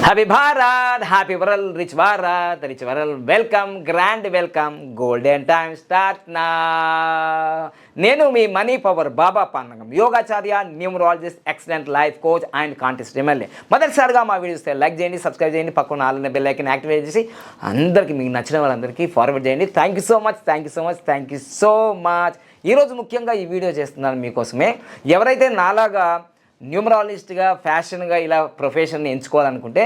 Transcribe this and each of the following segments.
Happy Bharat, happy world, rich Bharat, rich world. Welcome, grand welcome. Golden time start నా. నేను మీ money power Baba Pandagam, యోగాచార్య, numerologist, excellent life coach and contest MLA. మొదటిసారిగా మా videos like చేయండి, subscribe చేయండి, పక్కన ఆల్ బెల్ ఐకాన్ యాక్టివేట్ చేసి అందరికీ మీకు నచ్చిన వాళ్ళందరికీ ఫార్వర్డ్ చేయండి. Thank you so much, thank you so much, thank you so much. ఈరోజు ముఖ్యంగా ఈ వీడియో చేస్తున్నాను మీకోసమే. ఎవరైతే నాలాగా న్యూమరాలజిస్ట్గా, ఫ్యాషన్గా ఇలా ప్రొఫెషన్ని ఎంచుకోవాలనుకుంటే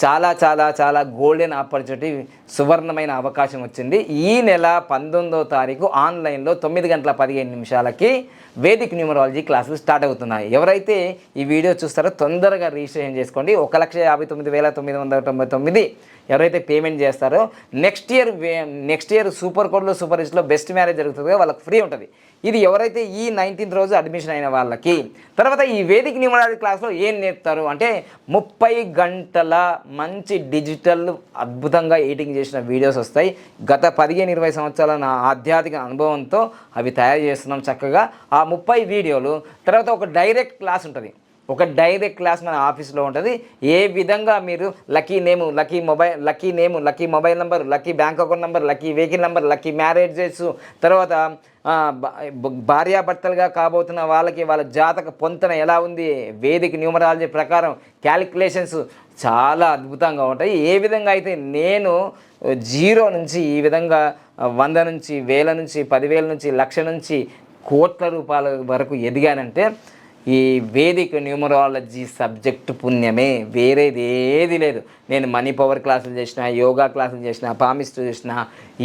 చాలా చాలా చాలా గోల్డెన్ ఆపర్చునిటీ, సువర్ణమైన అవకాశం వచ్చింది. ఈ నెల 19వ తారీఖు ఆన్లైన్లో 9:15 వేదిక్ న్యూమరాలజీ క్లాసులు స్టార్ట్ అవుతున్నాయి. ఎవరైతే ఈ వీడియో చూస్తారో తొందరగా రిజిస్ట్రేషన్ చేసుకోండి. 1,59,999 ఎవరైతే పేమెంట్ చేస్తారో నెక్స్ట్ ఇయర్ సూపర్ కోడ్లో, సూపర్ రిచ్లో బెస్ట్ మ్యారేజ్ జరుగుతుందో వాళ్ళకి ఫ్రీ ఉంటుంది. ఇది ఎవరైతే ఈ 19th రోజు అడ్మిషన్ అయిన వాళ్ళకి. తర్వాత ఈ వేదిక్ న్యూమరాలజీ క్లాస్లో ఏం నేర్పుతారు అంటే 30 గంటల మంచి డిజిటల్ అద్భుతంగా ఎడిటింగ్ చేసిన వీడియోస్ వస్తాయి. గత 15-20 సంవత్సరాల నా ఆధ్యాత్మిక అనుభవంతో అవి తయారు చేస్తున్నాం చక్కగా. ఆ 30 వీడియోలు తర్వాత ఒక డైరెక్ట్ క్లాస్ ఉంటుంది. ఒక డైరెక్ట్ క్లాస్ మన ఆఫీస్లో ఉంటుంది. ఏ విధంగా మీరు lucky mobile number, lucky bank account number, lucky vehicle number, lucky marriages, తర్వాత భార్యాభర్తలుగా కాబోతున్న వాళ్ళకి వాళ్ళ జాతక పొంతన ఎలా ఉంది, వేదిక న్యూమరాలజీ ప్రకారం క్యాలిక్యులేషన్స్ చాలా అద్భుతంగా ఉంటాయి. ఏ విధంగా అయితే నేను 0 నుంచి ఈ విధంగా 100 నుంచి 1000 నుంచి 10,000 నుంచి 1,00,000 నుంచి కోట్ల రూపాయల వరకు ఎదిగానంటే ఈ వేదిక న్యూమరాలజీ సబ్జెక్టు పుణ్యమే, వేరేది ఏది లేదు. నేను మనీ పవర్ క్లాసులు చేసిన, యోగా క్లాసులు చేసిన, పామిస్ట్ చేసిన,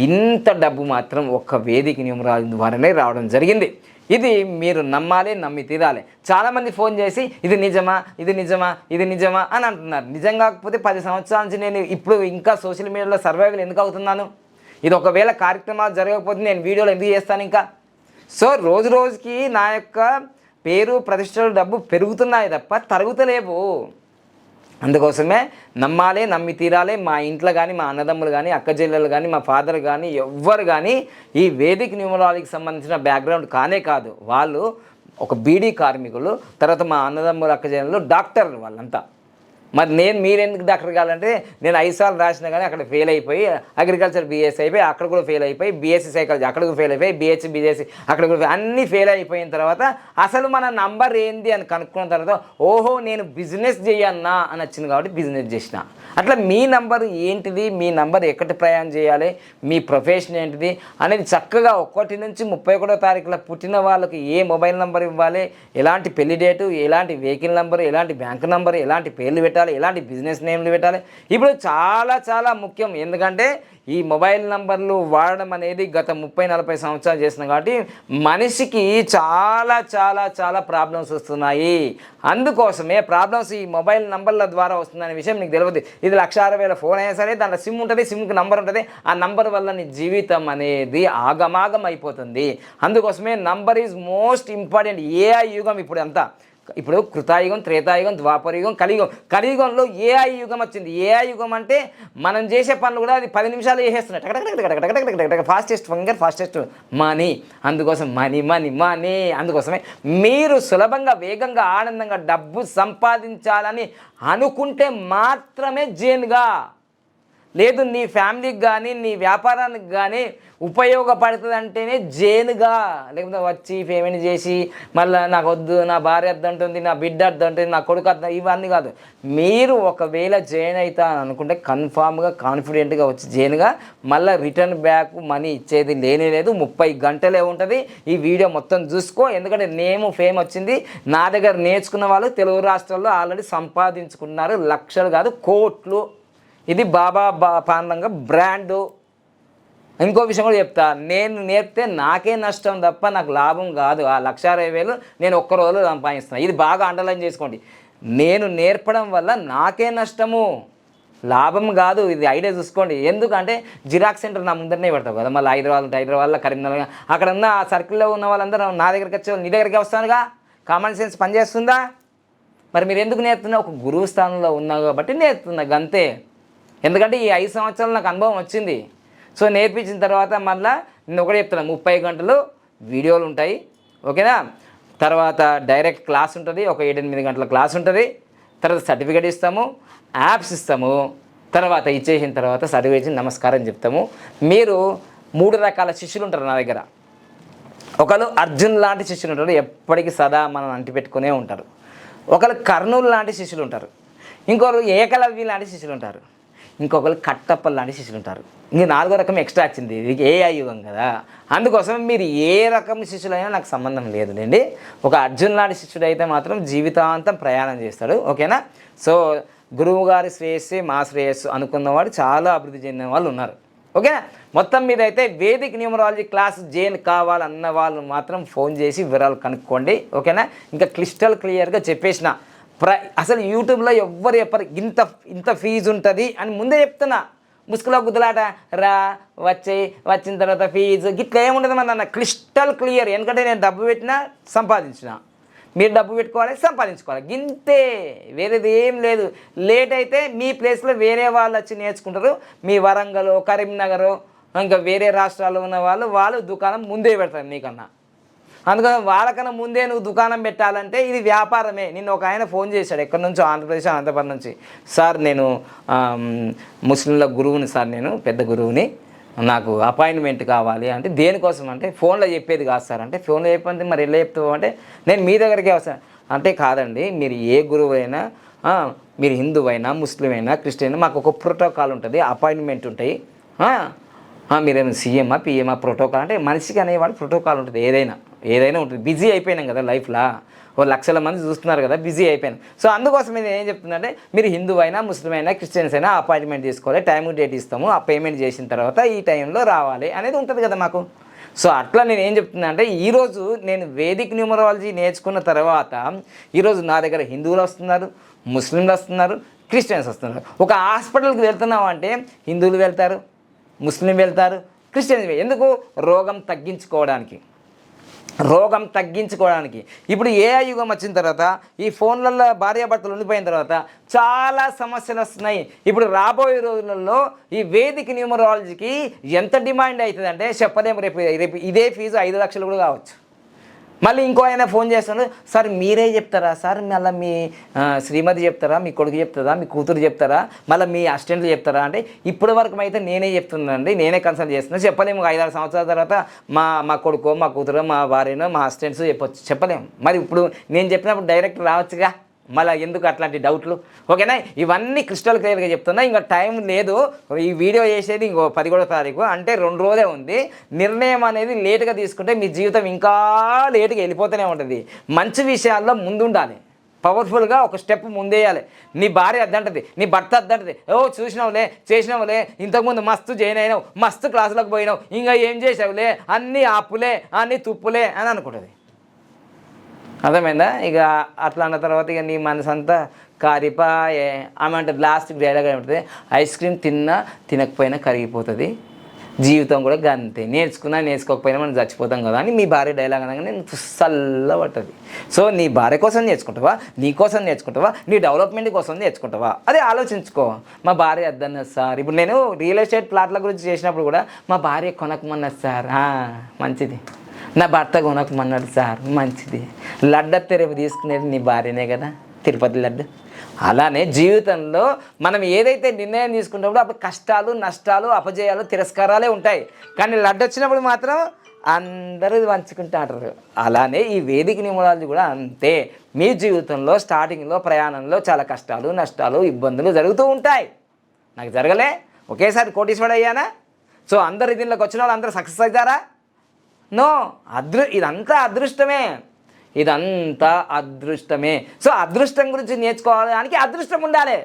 ఇంత డబ్బు మాత్రం ఒక్క వేదిక న్యూమరాలజీ ద్వారానే రావడం జరిగింది. ఇది మీరు నమ్మాలి, నమ్మి తీరాలి. చాలామంది ఫోన్ చేసి ఇది నిజమా, ఇది నిజమా, ఇది నిజమా అని అంటున్నారు. నిజం కాకపోతే 10 సంవత్సరాల నుంచి నేను ఇప్పుడు ఇంకా సోషల్ మీడియాలో సర్వైవల్ ఎందుకు అవుతున్నాను? ఇది ఒకవేళ కార్యక్రమాలు జరగకపోతే నేను వీడియోలు ఎందుకు చేస్తాను ఇంకా? సో రోజు రోజుకి నా యొక్క పేరు, ప్రతిష్టలు, డబ్బు పెరుగుతున్నాయి తప్ప తరుగుతలేవు. అందుకోసమే నమ్మాలి, నమ్మి తీరాలి. మా ఇంట్లో కానీ, మా అన్నదమ్ములు కానీ, అక్క చెల్లెలు కానీ, మా ఫాదర్ కానీ, ఎవ్వరు కానీ ఈ వేదిక్ న్యూమరాలజీకి సంబంధించిన బ్యాక్గ్రౌండ్ కానే కాదు. వాళ్ళు ఒక బీడీ కార్మికులు, తర్వాత మా అన్నదమ్ములు, అక్క చెల్లెలు డాక్టర్లు వాళ్ళంతా. మరి మీరెందుకు డాక్టర్ కావాలంటే నేను 5 సార్లు రాసినా కానీ అక్కడ ఫెయిల్ అయిపోయి, అగ్రికల్చర్ బీఎస్సీ అయిపోయి అక్కడ కూడా ఫెయిల్ అయిపోయి, బీఎస్సీ సైకాలజీ అక్కడ కూడా ఫెయిల్ అయిపోయి, బీహెచ్సీ బీజేసీ అక్కడ కూడా అన్నీ ఫెయిల్ అయిపోయిన తర్వాత అసలు మన నంబర్ ఏంది అని కనుక్కున్న తర్వాత ఓహో నేను బిజినెస్ చేయన్నా అని వచ్చింది కాబట్టి బిజినెస్ చేసిన. అట్లా మీ నంబర్ ఏంటిది, మీ నంబర్ ఎక్కడి ప్రయాణం చేయాలి, మీ ప్రొఫెషన్ ఏంటిది అనేది చక్కగా 1 నుంచి 31వ తారీఖులో పుట్టిన వాళ్ళకి ఏ మొబైల్ నెంబర్ ఇవ్వాలి, ఎలాంటి పెళ్లి డేటు, ఎలాంటి వెహికల్ నెంబర్, ఎలాంటి బ్యాంక్ నెంబర్, ఎలాంటి పేర్లు పెట్టాలి, ఎలాంటి బిజినెస్ నేమ్లు పెట్టాలి, ఇప్పుడు చాలా చాలా ముఖ్యం. ఎందుకంటే ఈ మొబైల్ నంబర్లు వాడడం అనేది గత 30-40 సంవత్సరాలు చేసిన కాబట్టి మనిషికి చాలా చాలా చాలా ప్రాబ్లమ్స్ వస్తున్నాయి. అందుకోసమే ప్రాబ్లమ్స్ ఈ మొబైల్ నంబర్ల ద్వారా వస్తుందనే విషయం నీకు తెలియదు. ఇది 1,60,000 ఫోన్ అయినా సరే దాంట్లో సిమ్ ఉంటుంది, సిమ్కి నంబర్ ఉంటుంది. ఆ నంబర్ వల్ల నీ జీవితం అనేది ఆగమాగం అయిపోతుంది. అందుకోసమే number is most important. AI యుగం ఇప్పుడు కృతాయుగం, త్రేతాయుగం, ద్వాపరయుగం, కలియుగంలో ఏఐ యుగం వచ్చింది. ఏఐ యుగం అంటే మనం చేసే పనులు కూడా అది 10 నిమిషాలు చేసేస్తున్నాయి. Fastest money. అందుకోసం మనీ. అందుకోసమే మీరు సులభంగా, వేగంగా, ఆనందంగా డబ్బు సంపాదించాలని అనుకుంటే మాత్రమే జేన్గా, లేదు నీ ఫ్యామిలీకి కానీ నీ వ్యాపారానికి కానీ ఉపయోగపడుతుంది అంటేనే జేనుగా. లేకపోతే వచ్చి పేమెంట్ చేసి మళ్ళీ నాకు వద్దు, నా భార్య అద్దంటుంది, నా బిడ్డ అద్దంటుంది, నా కొడుకు అర్థం, ఇవన్నీ కాదు. మీరు ఒకవేళ జైన్ అవుతా అని అనుకుంటే కన్ఫామ్గా, కాన్ఫిడెంట్గా వచ్చి జైన్గా మళ్ళీ రిటర్న్ బ్యాక్ మనీ ఇచ్చేది లేనే లేదు. 30 గంటలే ఉంటుంది. ఈ వీడియో మొత్తం చూసుకో. ఎందుకంటే ఫేమ్ వచ్చింది. నా దగ్గర నేర్చుకున్న వాళ్ళు తెలుగు రాష్ట్రాల్లో ఆల్రెడీ సంపాదించుకున్నారు. లక్షలు కాదు, కోట్లు. ఇది బాబా పాండంగా బ్రాండు. ఇంకో విషయం కూడా చెప్తా, నేను నేర్పితే నాకే నష్టం తప్ప నాకు లాభం కాదు. ఆ 1,60,000 నేను ఒక్క రోజులో సంపాదిస్తున్నాను. ఇది బాగా అండర్లైన్ చేసుకోండి. నేను నేర్పడం వల్ల నాకే నష్టము, లాభం కాదు. ఇది ఐడియా చూసుకోండి. ఎందుకంటే జిరాక్స్ సెంటర్ నా ముందరనే పెడతావు కదా. మళ్ళీ హైదరాబాద్లో, కరీంనగర్ అక్కడ ఉన్న ఆ సర్కిల్లో ఉన్న వాళ్ళందరూ నా దగ్గరికి వచ్చే నీ దగ్గరికి వస్తానుగా. కామన్ సెన్స్ పనిచేస్తుందా? మరి మీరు ఎందుకు నేర్పుతున్నా? ఒక గురువు స్థానంలో ఉన్నావు కాబట్టి నేర్పుతున్నా అంతే. ఎందుకంటే ఈ 5 సంవత్సరాలు నాకు అనుభవం వచ్చింది. సో నేర్పించిన తర్వాత మళ్ళీ నేను ఒకటే చెప్తున్నా, 30 గంటలు వీడియోలు ఉంటాయి, ఓకేనా? తర్వాత డైరెక్ట్ క్లాస్ ఉంటుంది, ఒక 7-8 గంటల క్లాస్ ఉంటుంది. తర్వాత సర్టిఫికేట్ ఇస్తాము. యాప్స్ ఇస్తాము, తర్వాత ఇచ్చేసిన తర్వాత సర్వేసి నమస్కారం చెప్తాము. మీరు 3 రకాల శిష్యులు ఉంటారు నా దగ్గర. ఒకరు అర్జున్ లాంటి శిష్యులు ఉంటారు, ఎప్పటికీ సదా మనం అంటిపెట్టుకునే ఉంటారు. ఒకరు కర్నూలు లాంటి శిష్యులు ఉంటారు, ఇంకొకరు ఏకలవ్య లాంటి శిష్యులు ఉంటారు, ఇంకొకరు కట్టప్పలు లాంటి శిష్యులు ఉంటారు. ఇంక 4వ రకం ఎక్స్ట్రా వచ్చింది, ఇది ఏఐ యుగం కదా. అందుకోసం మీరు ఏ రకం శిష్యులైనా నాకు సంబంధం లేదులేండి. ఒక అర్జున్ లాంటి శిష్యుడు అయితే మాత్రం జీవితాంతం ప్రయాణం చేస్తాడు, ఓకేనా. సో గురువు గారి శ్రేయస్సే మా శ్రేయస్సు అనుకున్నవాడు చాలా అభివృద్ధి చెందిన వాళ్ళు ఉన్నారు, ఓకేనా. మొత్తం మీద అయితే వేదిక్ న్యూమరాలజీ క్లాస్ జైన్ కావాలన్న వాళ్ళు మాత్రం ఫోన్ చేసి వివరాలు కనుక్కోండి, ఓకేనా. ఇంకా క్లియర్గా చెప్పేసిన అసలు యూట్యూబ్లో ఎవ్వరు చెప్పరు ఇంత ఫీజు ఉంటుంది అని ముందే చెప్తున్నా. ముసుగులో గుద్దులాట వచ్చిన తర్వాత ఫీజు గిట్లా ఏముండదు మన క్లియర్. ఎందుకంటే నేను డబ్బు పెట్టినా సంపాదించిన, మీరు డబ్బు పెట్టుకోవాలి సంపాదించుకోవాలి, గింతే, వేరేది ఏం లేదు. లేట్ అయితే మీ ప్లేస్లో వేరే వాళ్ళు వచ్చి నేర్చుకుంటారు. మీ వరంగల్, కరీంనగర్, ఇంకా వేరే రాష్ట్రాల్లో ఉన్న వాళ్ళు దుకాణం ముందే పెడతారు నీకన్నా. అందుకని వాళ్ళకన్నా ముందే నువ్వు దుకాణం పెట్టాలంటే ఇది వ్యాపారమే. నిన్న ఒక ఆయన ఫోన్ చేశాడు, ఎక్కడి నుంచో, ఆంధ్రప్రదేశ్ అనంతపురం నుంచి. సార్ నేను ముస్లింల గురువుని సార్, నేను పెద్ద గురువుని, నాకు అపాయింట్మెంట్ కావాలి అంటే. దేనికోసం అంటే ఫోన్లో చెప్పేది కాదు సార్ అంటే. ఫోన్లో చెప్పండి మరి ఎలా చెప్తావు అంటే, నేను మీ దగ్గరికి వస్తాను అంటే. కాదండి, మీరు ఏ గురువు అయినా, మీరు హిందూ అయినా ముస్లిం అయినా క్రిస్టియన్ అయినా మాకు ఒక ప్రోటోకాల్ ఉంటుంది, అపాయింట్మెంట్ ఉంటాయి. మీరేమో సీఎంఆ పిఎంఆ ప్రోటోకాల్ అంటే మనిషికి అనేవాడు ప్రోటోకాల్ ఉంటుంది, ఏదైనా ఉంటుంది. బిజీ అయిపోయినాం కదా లైఫ్లో, ఓ లక్షల మంది చూస్తున్నారు కదా, బిజీ అయిపోయాను. సో అందుకోసం నేను ఏం చెప్తుందంటే, మీరు హిందూ అయినా ముస్లిం అయినా క్రిస్టియన్స్ అయినా అపాయింట్మెంట్ తీసుకోవాలి, టైం డేట్ ఇస్తాము, ఆ పేమెంట్ చేసిన తర్వాత ఈ టైంలో రావాలి అనేది ఉంటుంది కదా మాకు. సో అట్లా నేను ఏం చెప్తున్నా అంటే, ఈరోజు నేను వేదిక్ న్యూమరాలజీ నేర్చుకున్న తర్వాత ఈరోజు నా దగ్గర హిందువులు వస్తున్నారు, ముస్లింలు వస్తున్నారు, క్రిస్టియన్స్ వస్తున్నారు. ఒక హాస్పిటల్కి వెళ్తున్నాం అంటే హిందువులు వెళ్తారు, ముస్లిం వెళ్తారు, క్రిస్టియన్స్. ఎందుకు? రోగం తగ్గించుకోవడానికి. ఇప్పుడు ఏఐ యుగం వచ్చిన తర్వాత, ఈ ఫోన్లలో భార్యాభర్తలు ఉండిపోయిన తర్వాత చాలా సమస్యలు వస్తున్నాయి. ఇప్పుడు రాబోయే రోజులలో ఈ వేదిక్ న్యూమరాలజీకి ఎంత డిమాండ్ అవుతుంది అంటే చెప్పలేము. రేపు ఇదే ఫీజు 5 లక్షలు కూడా కావచ్చు. మళ్ళీ ఇంకో ఆయన ఫోన్ చేస్తాడు, సార్ మీరే చెప్తారా సార్, మళ్ళీ మీ శ్రీమతి చెప్తారా, మీ కొడుకు చెప్తారా, మీ కూతురు చెప్తారా, మళ్ళీ మీ అసిస్టెంట్లు చెప్తారా అంటే, ఇప్పటి వరకు అయితే నేనే చెప్తున్నానండి, నేనే కన్సల్ట్ చేస్తున్నా. చెప్పలేము 5-6 సంవత్సరాల తర్వాత మా కొడుకు, మా కూతురు, మా భార్యను, మా అసిస్టెంట్స్ చెప్పలేము. మరి ఇప్పుడు నేను చెప్పినప్పుడు డైరెక్ట్ రావచ్చుగా, మళ్ళీ ఎందుకు అట్లాంటి డౌట్లు, ఓకేనా. ఇవన్నీ క్లియర్గా చెప్తున్నా. ఇంకా టైం లేదు, ఈ వీడియో చేసేది ఇంకో 11వ తారీఖు అంటే 2 రోజులే ఉంది. నిర్ణయం అనేది లేటుగా తీసుకుంటే మీ జీవితం ఇంకా లేటుగా వెళ్ళిపోతూనే ఉంటుంది. మంచి విషయాల్లో ముందుండాలి, పవర్ఫుల్గా ఒక స్టెప్ ముందేయాలి. నీ భార్య అద్దంటది, నీ భర్త అద్దంటది, చూసినావులే చేసినావులే, ఇంతకుముందు మస్తు జాయిన్ అయినావు, మస్తు క్లాసులకు పోయినావు, ఇంకా ఏం చేసావులే, అన్నీ ఆపులే, అన్నీ తుప్పులే అని అనుకుంటుంది. అర్థమైందా? ఇక అట్లా అన్న తర్వాత ఇక నీ మనసు అంతా కారిపాయే. ఆమె అంటే లాస్ట్కి డైలాగ్ ఏమంటుంది, ఐస్ క్రీమ్ తినకపోయినా కరిగిపోతుంది, జీవితం కూడా గంతే, నేర్చుకోకపోయినా మనం చచ్చిపోతాం కదా అని మీ భార్య డైలాగ్ అనగానే నేను పుస్సల్లా పడుతుంది. సో నీ భార్య కోసం నేర్చుకుంటావా, నీ కోసం నేర్చుకుంటావా, నీ డెవలప్మెంట్ కోసం నేర్చుకుంటావా, అదే ఆలోచించుకో. మా భార్య అద్దన్నది సార్, ఇప్పుడు నేను రియల్ ఎస్టేట్ ప్లాట్ల గురించి చేసినప్పుడు కూడా మా భార్య కొనకమన్నది సార్, మంచిది. నా భర్త కొనకమన్నాడు సార్, మంచిది. లడ్డు రేపు తీసుకునేది నీ భార్యనే కదా, తిరుపతి లడ్డు. అలానే జీవితంలో మనం ఏదైతే నిర్ణయం తీసుకుంటామో అప్పుడు కష్టాలు, నష్టాలు, అపజయాలు, తిరస్కారాలే ఉంటాయి. కానీ లడ్డు వచ్చినప్పుడు మాత్రం అందరూ పంచుకుంటారు. అలానే ఈ వేదిక న్యూమరాలజీ కూడా అంతే. మీ జీవితంలో స్టార్టింగ్లో ప్రయాణంలో చాలా కష్టాలు, నష్టాలు, ఇబ్బందులు జరుగుతూ ఉంటాయి. నాకు జరగలే, ఒకేసారి కోటీశ్వరుడు అయ్యానా? సో అందరు దీనిలోకి వచ్చిన వాళ్ళు అందరూ సక్సెస్ అవుతారా? నో. ఇదంతా అదృష్టమే. సో అదృష్టం గురించి నేర్చుకోవడానికి అదృష్టం ఉండాలి.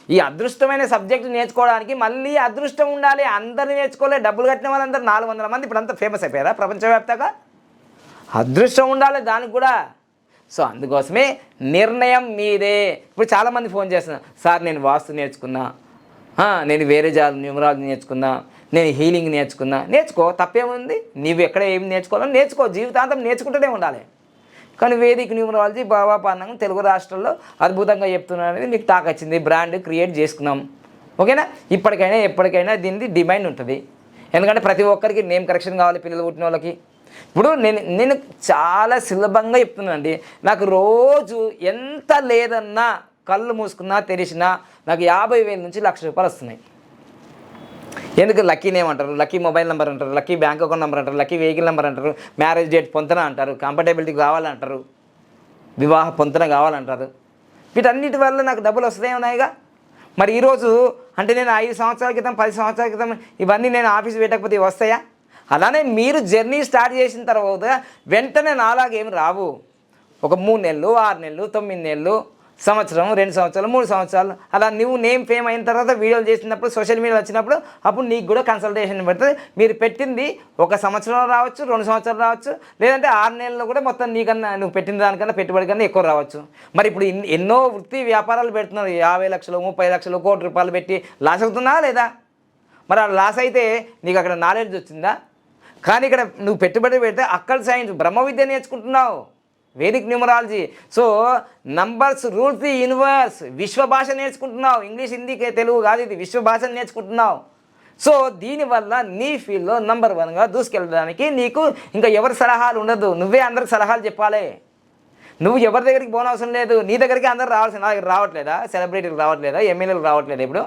ఈ అదృష్టమైన సబ్జెక్ట్ నేర్చుకోవడానికి మళ్ళీ అదృష్టం ఉండాలి. అందరూ నేర్చుకోలే, డబ్బులు కట్టిన వాళ్ళందరూ 400 మంది ఇప్పుడు అంతా ఫేమస్ అయిపోయారా ప్రపంచవ్యాప్తంగా? అదృష్టం ఉండాలి దానికి కూడా. సో అందుకోసమే నిర్ణయం మీదే. ఇప్పుడు చాలామంది ఫోన్ చేస్తున్నారు, సార్ నేను వాస్తు నేర్చుకున్నా, నేను వేరే న్యూమరాలజీ నేర్చుకున్నా, నేను హీలింగ్ నేర్చుకున్నా. నేర్చుకో, తప్పేముంది. నీవు ఎక్కడ ఏమి నేర్చుకోవాలని నేర్చుకో, జీవితాంతం నేర్చుకుంటూనే ఉండాలి. కానీ వేదిక న్యూమరాలజీ బాబాపానంగా తెలుగు రాష్ట్రాల్లో అద్భుతంగా చెప్తున్నారు అనేది మీకు టాక్ వచ్చింది, బ్రాండ్ క్రియేట్ చేసుకున్నాం, ఓకేనా. ఇప్పటికైనా ఎప్పటికైనా దీనికి డిమాండ్ ఉంటుంది. ఎందుకంటే ప్రతి ఒక్కరికి నేమ్ కరెక్షన్ కావాలి పిల్లలు పుట్టిన వాళ్ళకి. ఇప్పుడు నేను చాలా సులభంగా చెప్తున్నానండి. నాకు రోజు ఎంత లేదన్నా కళ్ళు మూసుకున్నా తెరిచినా నాకు 50,000 నుంచి ₹1,00,000 వస్తున్నాయి. ఎందుకు లక్కీ నేమ్ అంటారు, లక్కీ మొబైల్ నెంబర్ అంటారు, లక్కీ బ్యాంక్ అకౌంట్ నెంబర్ అంటారు, లక్కీ వెహికల్ నెంబర్ అంటారు, మ్యారేజ్ డేట్ పొంతన అంటారు, కంఫర్టబిలిటీ కావాలంటారు, వివాహ పొంతన కావాలంటారు. వీటన్నిటి వల్ల నాకు డబ్బులు వస్తాయి ఉన్నాయిగా. మరి ఈరోజు అంటే నేను 5 సంవత్సరాల క్రితం 10 సంవత్సరాల క్రితం ఇవన్నీ నేను ఆఫీస్ పెట్టకపోతే వస్తాయా? అలానే మీరు జర్నీ స్టార్ట్ చేసిన తర్వాత వెంటనే నాలాగేమి రావు. ఒక 3 నెలలు, 6 నెలలు, 9 నెలలు, సంవత్సరం, 2 సంవత్సరాలు, 3 సంవత్సరాలు అలా నువ్వు నేమ్ ఫేమ్ అయిన తర్వాత వీడియోలు చేసినప్పుడు సోషల్ మీడియా వచ్చినప్పుడు అప్పుడు నీకు కూడా కన్సల్టేషన్ పెడుతుంది. మీరు పెట్టింది 1 సంవత్సరం రావచ్చు, 2 సంవత్సరాలు రావచ్చు, లేదంటే 6 నెలల్లో కూడా మొత్తం నీకన్నా నువ్వు పెట్టిన దానికన్నా పెట్టుబడి కన్నా ఎక్కువ రావచ్చు. మరి ఇప్పుడు ఎన్నో వృత్తి వ్యాపారాలు పెడుతున్నారు. 50 లక్షలు, 30 లక్షలు, ₹1,00,00,000 పెట్టి లాస్ అవుతున్నా లేదా? మరి ఆ లాస్ అయితే నీకు అక్కడ నాలెడ్జ్ వచ్చిందా? కానీ ఇక్కడ నువ్వు పెట్టుబడి పెడితే అక్కడ సైన్స్ బ్రహ్మ విద్య నేర్చుకుంటున్నావు, vedic numerology. So numbers rules the universe, విశ్వ భాష నేర్చుకుంటున్నావు. ఇంగ్లీష్, హిందీ, తెలుగు కాదు, ఇది విశ్వ భాషను నేర్చుకుంటున్నావు. సో దీనివల్ల నీ ఫీల్డ్లో నంబర్ 1గా దూసుకెళ్ళడానికి నీకు ఇంకా ఎవరి సలహాలు ఉండదు. నువ్వే అందరికి సలహాలు చెప్పాలి. నువ్వు ఎవరి దగ్గరికి పోనవసరం లేదు. నీ దగ్గరికి అందరు రావాల్సిన, నా దగ్గర రావట్లేదా? సెలబ్రిటీలు రావట్లేదా? ఎమ్మెల్యేలు రావట్లేదా? ఇప్పుడు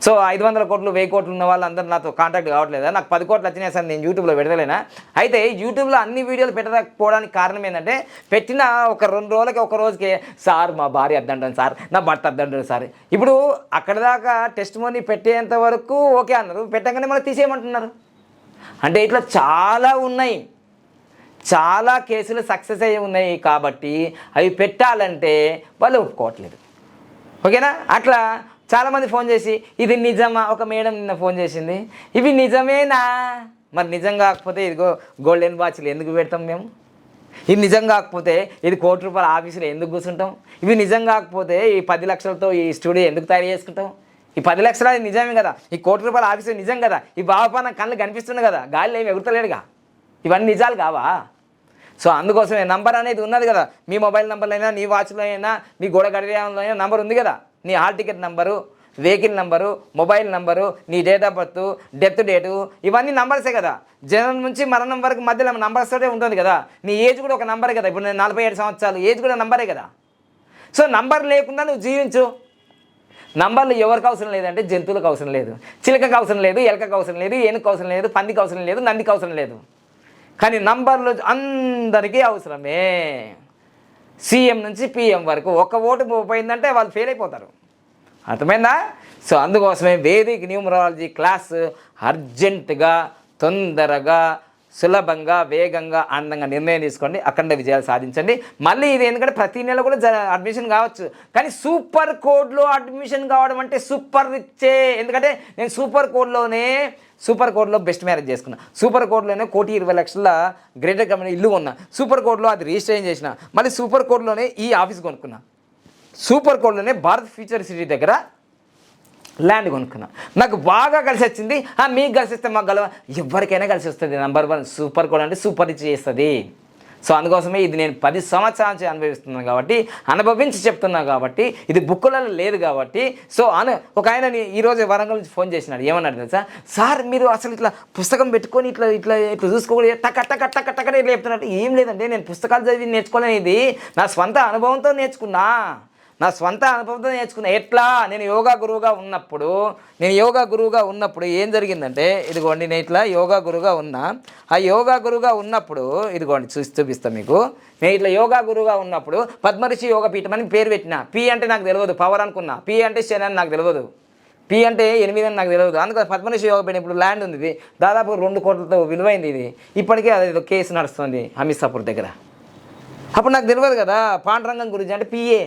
సో 500 కోట్లు 1000 కోట్లు ఉన్న వాళ్ళు అందరూ నాతో కాంటాక్ట్ కావట్లేదా? నాకు 10 కోట్లు వచ్చినాయి సార్, నేను యూట్యూబ్లో పెడతలేనా? అయితే యూట్యూబ్లో అన్ని వీడియోలు పెట్టకపోవడానికి కారణం ఏంటంటే పెట్టిన ఒక 2 రోజులకి, ఒక రోజుకి సార్ మా భార్య అద్దంటాను సార్, నా భర్త అద్దంటాను సార్. ఇప్పుడు అక్కడ దాకా టెస్ట్ మనీ పెట్టేంత వరకు ఓకే అన్నారు, పెట్టగానే మళ్ళీ తీసేయమంటున్నారు. అంటే ఇట్లా చాలా ఉన్నాయి, చాలా కేసులు సక్సెస్ అయ్యి ఉన్నాయి. కాబట్టి అవి పెట్టాలంటే వాళ్ళు ఒప్పుకోవట్లేదు. ఓకేనా? అట్లా చాలామంది ఫోన్ చేసి ఇది నిజమా? ఒక మేడం నిన్న ఫోన్ చేసింది, ఇవి నిజమేనా? మరి నిజం కాకపోతే ఇదిగో గోల్డెన్ వాచ్లు ఎందుకు పెడతాం మేము? ఇది నిజం కాకపోతే ఇది ₹1,00,00,000 ఆఫీసులో ఎందుకు కూర్చుంటాం? ఇవి నిజం కాకపోతే ఈ 10 లక్షలతో ఈ స్టూడియో ఎందుకు తయారు చేసుకుంటాం? ఈ 10 లక్షలు అది నిజమే కదా, ఈ ₹1,00,00,000 ఆఫీసు నిజం కదా, ఈ బావపాన కళ్ళు కనిపిస్తుంది కదా, గాలిలో ఏమి ఎగురుతలేడుగా. ఇవన్నీ నిజాలు కావా? సో అందుకోసమే నంబర్ అనేది ఉన్నది కదా. మీ మొబైల్ నెంబర్లో అయినా, నీ వాచ్లో అయినా, మీ గోడ గడియారంలో అయినా నంబర్ ఉంది కదా. నీ hall ticket number, vehicle number, mobile number, నీ date of birth, death date, ఇవన్నీ నంబర్సే కదా. జననం నుంచి మరణం వరకు మధ్యలో నంబర్స్ తోటే ఉంటుంది కదా. నీ ఏజ్ కూడా ఒక నంబరే కదా. ఇప్పుడు నేను 47 సంవత్సరాలు, ఏజ్ కూడా నంబరే కదా. సో నంబర్ లేకుండా నువ్వు జీవించు. నంబర్లు ఎవరికి అవసరం లేదంటే జంతువులకు అవసరం లేదు, చిలకకు అవసరం లేదు, ఎలకకు అవసరం లేదు, ఏనుగుకు అవసరం లేదు, పందికి అవసరం లేదు, నందికి అవసరం లేదు. కానీ నంబర్లు అందరికీ అవసరమే. సీఎం నుంచి పీఎం వరకు ఒక్క ఓటు పోయిందంటే వాళ్ళు ఫెయిల్ అయిపోతారు. అర్థమైందా? సో అందుకోసమే వేదిక్ న్యూమరాలజీ క్లాస్ అర్జెంటుగా, తొందరగా, సులభంగా, వేగంగా, ఆనందంగా నిర్ణయం తీసుకోండి. అఖండ విజయాలు సాధించండి. మళ్ళీ ఇది ఎందుకంటే ప్రతి నెల కూడా అడ్మిషన్ కావచ్చు, కానీ సూపర్ కోడ్లో అడ్మిషన్ కావడం అంటే సూపర్ రిచ్చే. ఎందుకంటే నేను సూపర్ కోడ్లో బెస్ట్ మ్యారేజ్ చేసుకున్నా, సూపర్ కోడ్లోనే ₹1,20,00,000 గ్రేటర్ కంపెనీ ఇల్లు కొన్నా, సూపర్ కోడ్లో అది రిజిస్టర్ చేసిన, మళ్ళీ సూపర్ కోడ్లోనే ఈ ఆఫీస్ కొనుక్కున్నా, సూపర్ కోడ్లోనే భారత్ ఫ్యూచర్ సిటీ దగ్గర ల్యాండ్ కొనుక్కున్నా. నాకు బాగా కలిసి వచ్చింది. మీకు కలిసి వస్తే మాకు ఎవరికైనా కలిసి వస్తుంది. నంబర్ 1 సూపర్ కోడ్ అంటే సూపర్ రిచ్ చేస్తుంది. సో అందుకోసమే ఇది నేను 10 సంవత్సరాల నుంచి అనుభవిస్తున్నాను కాబట్టి, అనుభవించి చెప్తున్నా కాబట్టి, ఇది బుక్కులలో లేదు కాబట్టి. సో ఒక ఆయన ఈరోజు వరంగల్ నుంచి ఫోన్ చేసినాడు. ఏమన్నాడు తెలుసా? సార్ మీరు అసలు ఇట్లా పుస్తకం పెట్టుకొని ఇట్లా ఇట్లా ఇట్లా చూసుకోకూడదు, టక్క ఇట్లా చెప్తున్నట్టు. ఏం లేదంటే నేను పుస్తకాలు చదివి నేర్చుకోలేను, ఇది నా స్వంత అనుభవంతో నేర్చుకున్నా. ఎట్లా? నేను యోగా గురువుగా ఉన్నప్పుడు ఏం జరిగిందంటే, ఇదిగోండి నేను ఇట్లా యోగా గురువుగా ఉన్నా. ఆ యోగా గురువుగా ఉన్నప్పుడు ఇదిగోండి చూపిస్తాను మీకు. నేను ఇట్లా యోగా గురువుగా ఉన్నప్పుడు పద్మరిషి యోగా పీఠం అని పేరు పెట్టిన. పి అంటే నాకు తెలియదు, పవర్ అనుకున్నా. పి అంటే శని అని నాకు తెలియదు, పి అంటే 8 అని నాకు తెలియదు. అందుకని పద్మనిషి యోగా పీఠం ఇప్పుడు ల్యాండ్ ఉంది, ఇది దాదాపు 2 కోట్లతో విలువైంది. ఇది ఇప్పటికే అదేదో కేసు నడుస్తుంది హమీసాపూర్ దగ్గర. అప్పుడు నాకు తెలియదు కదా పాండురంగం గురించి అంటే పిఏ,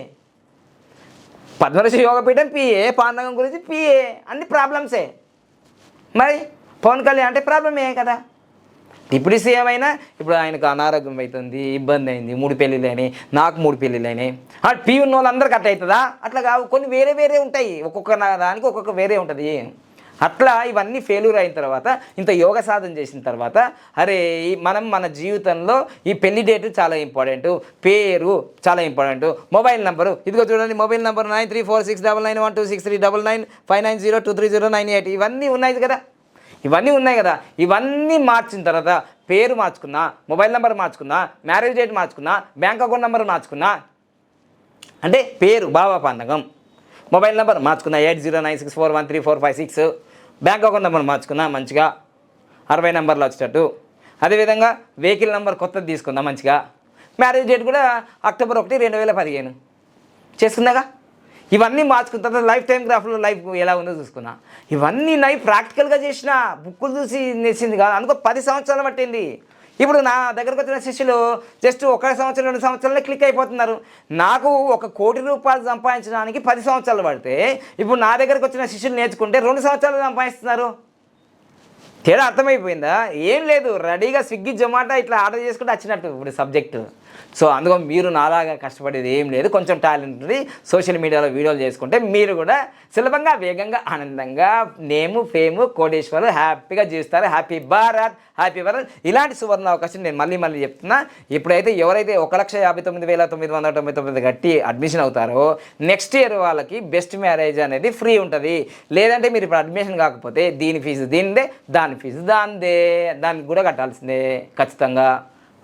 పద్మరిషి యోగపీఠం పిఏ, పాండురంగం గురించి పిఏ, అన్ని ప్రాబ్లమ్సే. మరి పవన్ కళ్యాణ్ అంటే ప్రాబ్లమే కదా. డిప్యూటీ సీఎం అయినా ఇప్పుడు ఆయనకు అనారోగ్యం అవుతుంది, ఇబ్బంది అయింది, 3 పెళ్ళిళ్ళు అయినాయి, నాకు 3 పెళ్ళిళ్ళు అయినాయి. పీ ఉన్న వాళ్ళందరికీ అట్లా అవుతుందా? అట్లా కావు, కొన్ని వేరే ఉంటాయి. ఒక్కొక్క దానికి ఒక్కొక్క వేరే ఉంటుంది. అట్లా ఇవన్నీ ఫెయిల్యూర్ అయిన తర్వాత, ఇంత యోగ సాధన చేసిన తర్వాత, అరే మన జీవితంలో ఈ పెళ్లి డేటు చాలా ఇంపార్టెంట్, పేరు చాలా ఇంపార్టెంట్, మొబైల్ నెంబరు ఇదిగో చూడండి, మొబైల్ నెంబర్ 9346991263995990230998 ఇవన్నీ ఉన్నాయి కదా. ఇవన్నీ మార్చిన తర్వాత పేరు మార్చుకున్నా, మొబైల్ నెంబర్ మార్చుకున్నా, మ్యారేజ్ డేట్ మార్చుకున్నా, బ్యాంక్ అకౌంట్ నెంబర్ మార్చుకున్నా, అంటే పేరు బాబా పండగం. మొబైల్ నెంబర్ మార్చుకున్నా 8096413456. బ్యాంక్ అకౌంట్ నెంబర్ మార్చుకున్నా మంచిగా 60 నెంబర్లు వచ్చేటట్టు. అదేవిధంగా వెహికల్ నెంబర్ కొత్తది తీసుకుందాం మంచిగా. మ్యారేజ్ డేట్ కూడా అక్టోబర్ 1, 2015 చేసుకుందాగా. ఇవన్నీ మార్చుకున్న తర్వాత లైఫ్ టైం గ్రాఫ్లో లైఫ్ ఎలా ఉందో చూసుకున్నా. ఇవన్నీ లైఫ్ ప్రాక్టికల్గా చేసిన, బుక్కులు చూసి నేర్చింది కాదు. అందుకో 10 సంవత్సరాలు పట్టింది. ఇప్పుడు నా దగ్గరకు వచ్చిన శిష్యులు జస్ట్ 1 సంవత్సరం 2 సంవత్సరాలే క్లిక్ అయిపోతున్నారు. నాకు 1 కోటి రూపాయలు సంపాదించడానికి 10 సంవత్సరాలు పడితే ఇప్పుడు నా దగ్గరకు వచ్చిన శిష్యులు నేర్చుకుంటే 2 సంవత్సరాలు సంపాదిస్తున్నారు. తేడా అర్థమైపోయిందా? ఏం లేదు, రెడీగా స్విగ్గీ జొమాటో ఇట్లా ఆర్డర్ చేసుకుంటే వచ్చినట్టు ఇప్పుడు సబ్జెక్టు. సో అందుకో మీరు నాలాగా కష్టపడేది ఏం లేదు. కొంచెం టాలెంట్ ఉంది, సోషల్ మీడియాలో వీడియోలు చేసుకుంటే మీరు కూడా సులభంగా, వేగంగా, ఆనందంగా నేము, ఫేము, కోటేశ్వరు హ్యాపీగా జీవిస్తారు. Happy Bharat, happy Bharat. ఇలాంటి సువర్ణ అవకాశం నేను మళ్ళీ చెప్తున్నా. ఇప్పుడైతే ఎవరైతే 1,59,999 కట్టి అడ్మిషన్ అవుతారో నెక్స్ట్ ఇయర్ వాళ్ళకి బెస్ట్ మ్యారేజ్ అనేది ఫ్రీ ఉంటుంది. లేదంటే మీరు ఇప్పుడు అడ్మిషన్ కాకపోతే దీని ఫీజు దీనిదే, దాని ఫీజు దానిదే, దానికి కూడా కట్టాల్సిందే ఖచ్చితంగా.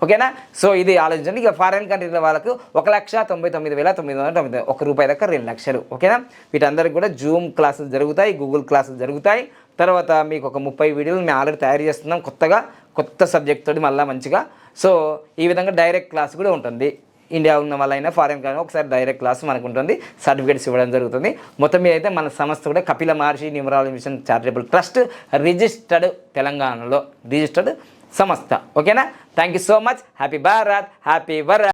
ఓకేనా? సో ఇది ఆలోచించండి. ఇక ఫారెన్ కంట్రీల వాళ్ళకు 1,99,999, ₹1 దాకా 2 లక్షలు. ఓకేనా? వీటందరికీ కూడా జూమ్ క్లాసులు జరుగుతాయి, గూగుల్ క్లాసులు జరుగుతాయి. తర్వాత మీకు ఒక 30 వీడియోలు మేము ఆల్రెడీ తయారు చేస్తున్నాం కొత్త సబ్జెక్ట్ తోటి మళ్ళీ మంచిగా. సో ఈ విధంగా డైరెక్ట్ క్లాస్ కూడా ఉంటుంది. ఇండియా ఉన్న వాళ్ళైనా ఫారెన్ కానీ ఒకసారి డైరెక్ట్ క్లాస్ మనకు ఉంటుంది, సర్టిఫికేట్స్ ఇవ్వడం జరుగుతుంది. మొత్తం మీద అయితే మన సంస్థ కూడా Kapila Maharshi numerology mission charitable trust registered, తెలంగాణలో రిజిస్టర్డ్ సంస్థ. ఓకేనా? Thank you so much. Happy Bharat, happy world.